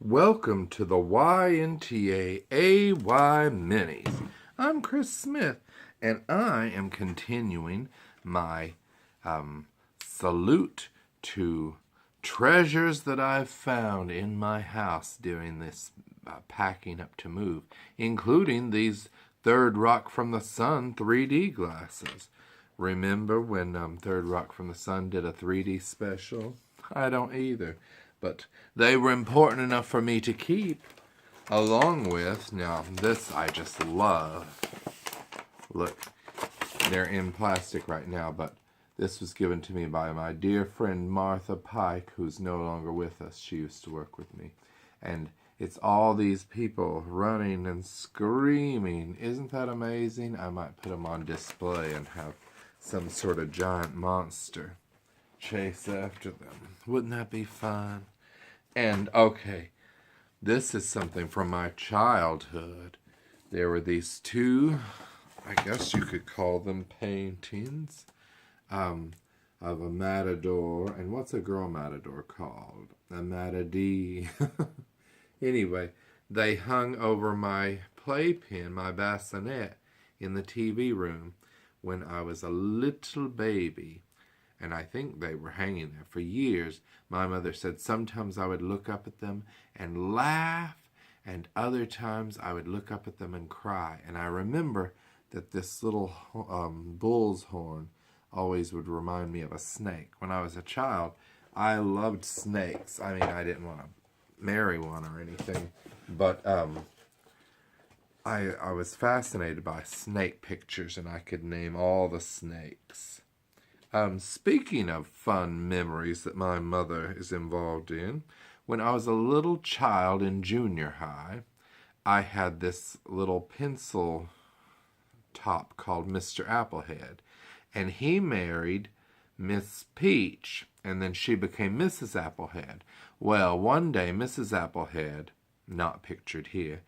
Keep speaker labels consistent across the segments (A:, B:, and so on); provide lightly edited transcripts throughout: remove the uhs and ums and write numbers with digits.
A: Welcome to the YNTAAY Minis. I'm Chris Smith, and I am continuing my salute to treasures that I've found in my house during this packing up to move, including these Third Rock from the Sun 3D glasses. Remember when Third Rock from the Sun did a 3D special? I don't either. But they were important enough for me to keep, along with, now this I just love. Look, they're in plastic right now, but this was given to me by my dear friend Martha Pike, who's no longer with us. She used to work with me. And it's all these people running and screaming. Isn't that amazing? I might put them on display and have some sort of giant monster chase after them. Wouldn't that be fun? And, okay, this is something from my childhood. There were these two, I guess you could call them paintings, of a matador. And what's a girl matador called? A matadee. Anyway, they hung over my playpen, my bassinet, in the TV room when I was a little baby. And I think they were hanging there for years. My mother said sometimes I would look up at them and laugh, and other times I would look up at them and cry. And I remember that this little bull's horn always would remind me of a snake. When I was a child, I loved snakes. I mean, I didn't want to marry one or anything, but I was fascinated by snake pictures, and I could name all the snakes. Speaking of fun memories that my mother is involved in, when I was a little child in junior high, I had this little pencil top called Mr. Applehead, and he married Miss Peach, and then she became Mrs. Applehead. Well, one day Mrs. Applehead, not pictured here,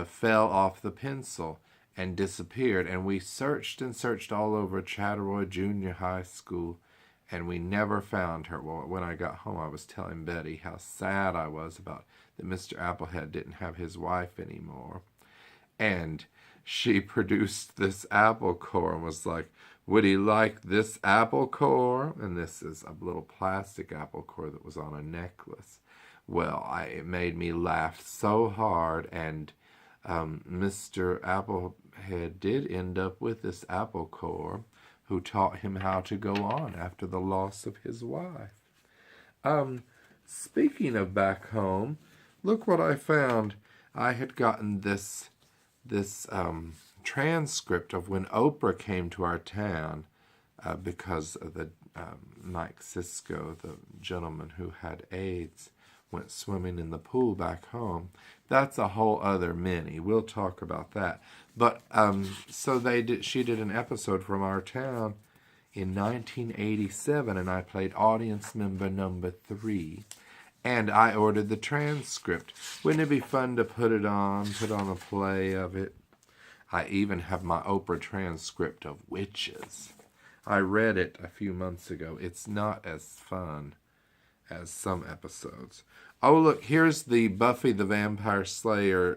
A: fell off the pencil and disappeared, and we searched and searched all over Chatteroy Junior High School, and we never found her. Well, when I got home, I was telling Betty how sad I was about that Mr. Applehead didn't have his wife anymore. And she produced this apple core and was like, "Would he like this apple core?" And this is a little plastic apple core that was on a necklace. Well, it made me laugh so hard, and Mr. Applehead did end up with this apple core, who taught him how to go on after the loss of his wife. Speaking of back home, look what I found. I had gotten this transcript of when Oprah came to our town because of the Mike Cisco, the gentleman who had AIDS, went swimming in the pool back home. That's a whole other mini. We'll talk about that. But so she did an episode from our town in 1987, and I played audience member number 3. And I ordered the transcript. Wouldn't it be fun to put on a play of it? I even have my Oprah transcript of witches. I read it a few months ago. It's not as fun as some episodes. Oh, look, here's the Buffy the Vampire Slayer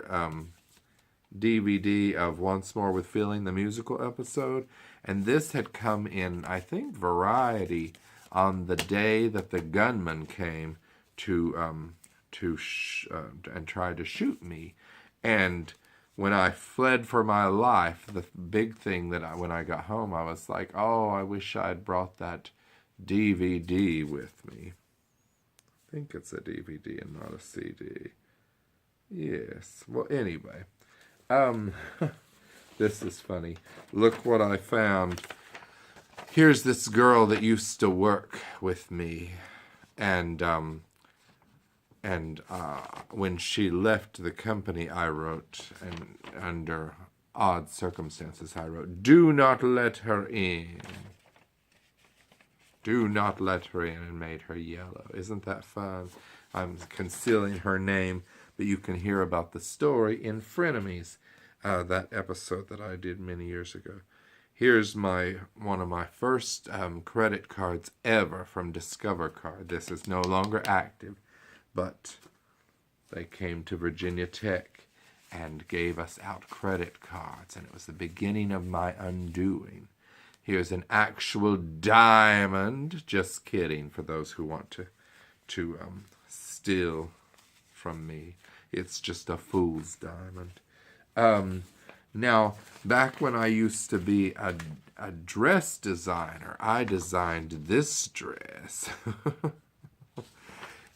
A: DVD of Once More with Feeling, the musical episode. And this had come in, I think, Variety on the day that the gunman came and tried to shoot me. And when I fled for my life, the big thing that when I got home, I was like, oh, I wish I'd brought that DVD with me. I think it's a DVD and not a CD. Yes. Well, anyway. This is funny. Look what I found. Here's this girl that used to work with me. And when she left the company, I wrote, and under odd circumstances, I wrote, "Do not let her in. Do not let her in," and made her yellow. Isn't that fun? I'm concealing her name, but you can hear about the story in Frenemies, that episode that I did many years ago. Here's one of my first credit cards ever from Discover Card. This is no longer active, but They came to Virginia Tech and gave us out credit cards, and it was the beginning of my undoing. Here's an actual diamond. Just kidding, for those who want to steal from me. It's just a fool's diamond. Now, back when I used to be a dress designer, I designed this dress.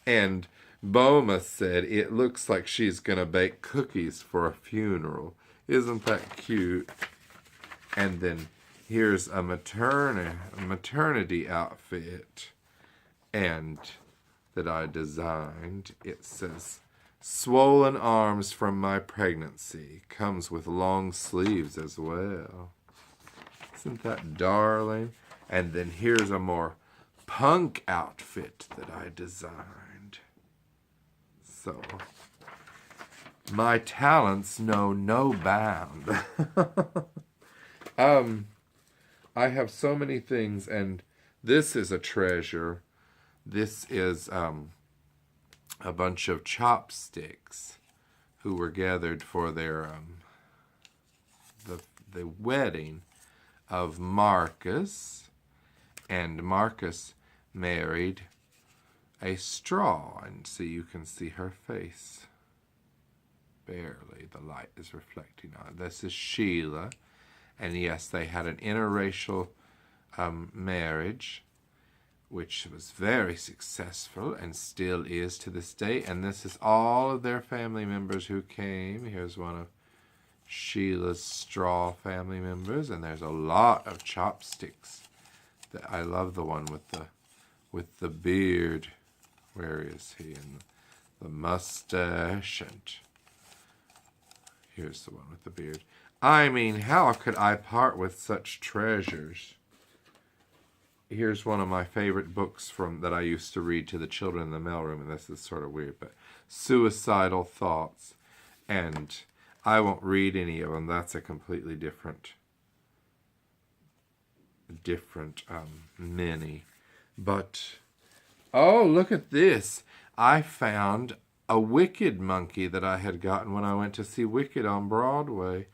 A: And Boma said, it looks like she's going to bake cookies for a funeral. Isn't that cute? And then here's a maternity outfit and that I designed. It says, swollen arms from my pregnancy. Comes with long sleeves as well. Isn't that darling? And then here's a more punk outfit that I designed. So, my talents know no bound. I have so many things, and this is a treasure. This is a bunch of chopsticks who were gathered for their the wedding of Marcus, and Marcus married a straw, and see, you can see her face barely. The light is reflecting on it. This is Sheila, and yes, they had an interracial marriage, which was very successful and still is to this day. And this is all of their family members who came. Here's one of Sheila's straw family members, and there's a lot of chopsticks. I love the one with the beard. Where is he? And the mustache, and here's the one with the beard. I mean, how could I part with such treasures? Here's one of my favorite books that I used to read to the children in the mailroom, and this is sort of weird, but Suicidal Thoughts. And I won't read any of them. That's a completely different mini. But, oh, look at this. I found a Wicked monkey that I had gotten when I went to see Wicked on Broadway.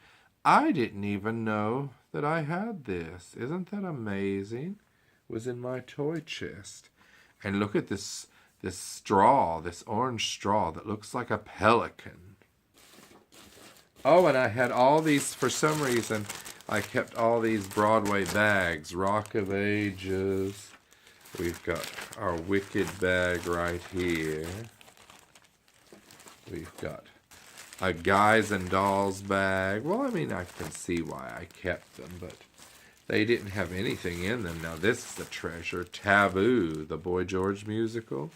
A: I didn't even know that I had this. Isn't that amazing? Was in my toy chest. And look at this straw, this orange straw that looks like a pelican. Oh, and I had all these, for some reason, I kept all these Broadway bags. Rock of Ages. We've got our Wicked bag right here. We've got a Guys and Dolls bag. Well, I mean, I can see why I kept them, but they didn't have anything in them. Now, this is the treasure. Taboo, the Boy George musical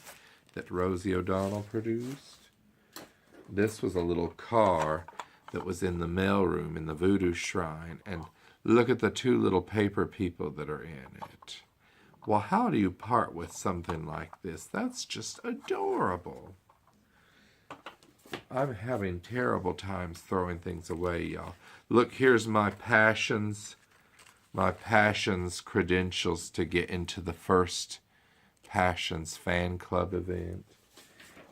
A: that Rosie O'Donnell produced. This was a little car that was in the mailroom in the Voodoo Shrine. And look at the two little paper people that are in it. Well, how do you part with something like this? That's just adorable. I'm having terrible times throwing things away, y'all. Look, here's my Passions credentials to get into the first Passions fan club event.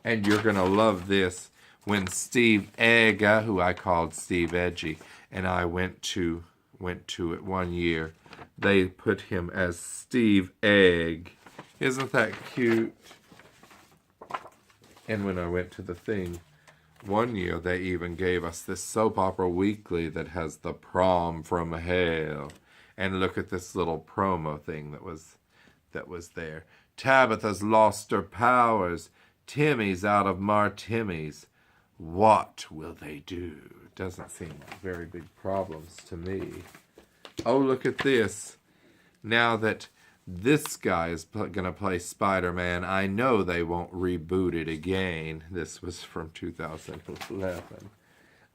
A: And you're going to love this. When Steve Egga, who I called Steve Edgy, and I went to it one year, they put him as Steve Egg. Isn't that cute? And when I went to the thing one year, they even gave us this soap opera weekly that has the prom from hell. And look at this little promo thing that was there. Tabitha's lost her powers. Timmy's out of Martimmy's. What will they do? Doesn't seem like very big problems to me. Oh, look at this. Now that this guy is going to play Spider-Man, I know they won't reboot it again. This was from 2011.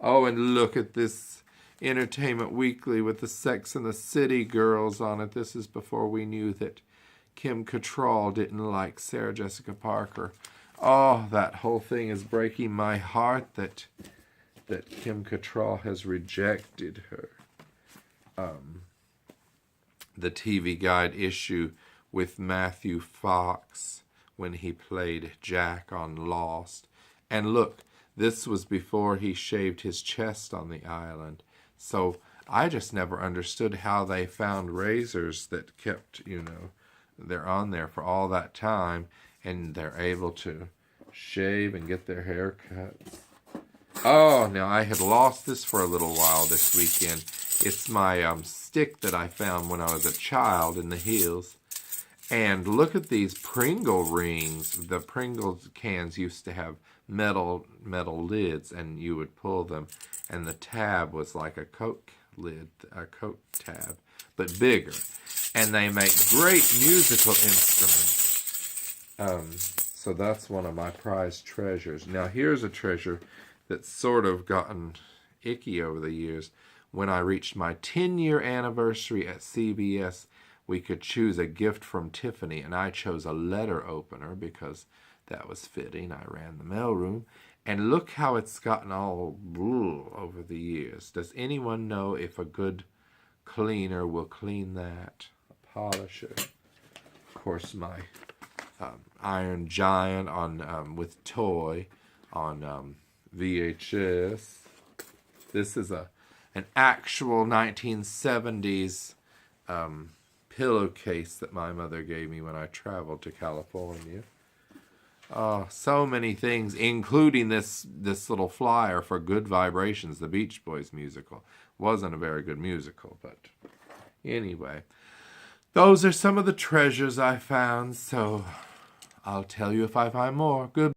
A: Oh, and look at this Entertainment Weekly with the Sex and the City girls on it. This is before we knew that Kim Cattrall didn't like Sarah Jessica Parker. Oh, that whole thing is breaking my heart that Kim Cattrall has rejected her. The TV Guide issue with Matthew Fox when he played Jack on Lost. And look, This was before he shaved his chest on the island. So I just never understood how they found razors that kept, they're on there for all that time, and they're able to shave and get their hair cut. Oh, now I had lost this for a little while this weekend. It's my stick that I found when I was a child in the hills. And look at these Pringle rings. The Pringle cans used to have metal lids, and you would pull them, and the tab was like a Coke lid, a Coke tab, but bigger. And they make great musical instruments. So that's one of my prized treasures. Now here's a treasure that's sort of gotten icky over the years. When I reached my 10-year anniversary at CBS, we could choose a gift from Tiffany, and I chose a letter opener because that was fitting. I ran the mailroom, and look how it's gotten all over the years. Does anyone know if a good cleaner will clean that? A polisher. Of course, my Iron Giant on with toy on VHS. This is an actual 1970s pillowcase that my mother gave me when I traveled to California. Oh, so many things, including this little flyer for Good Vibrations, the Beach Boys musical. Wasn't a very good musical, but anyway. Those are some of the treasures I found, so I'll tell you if I find more. Good.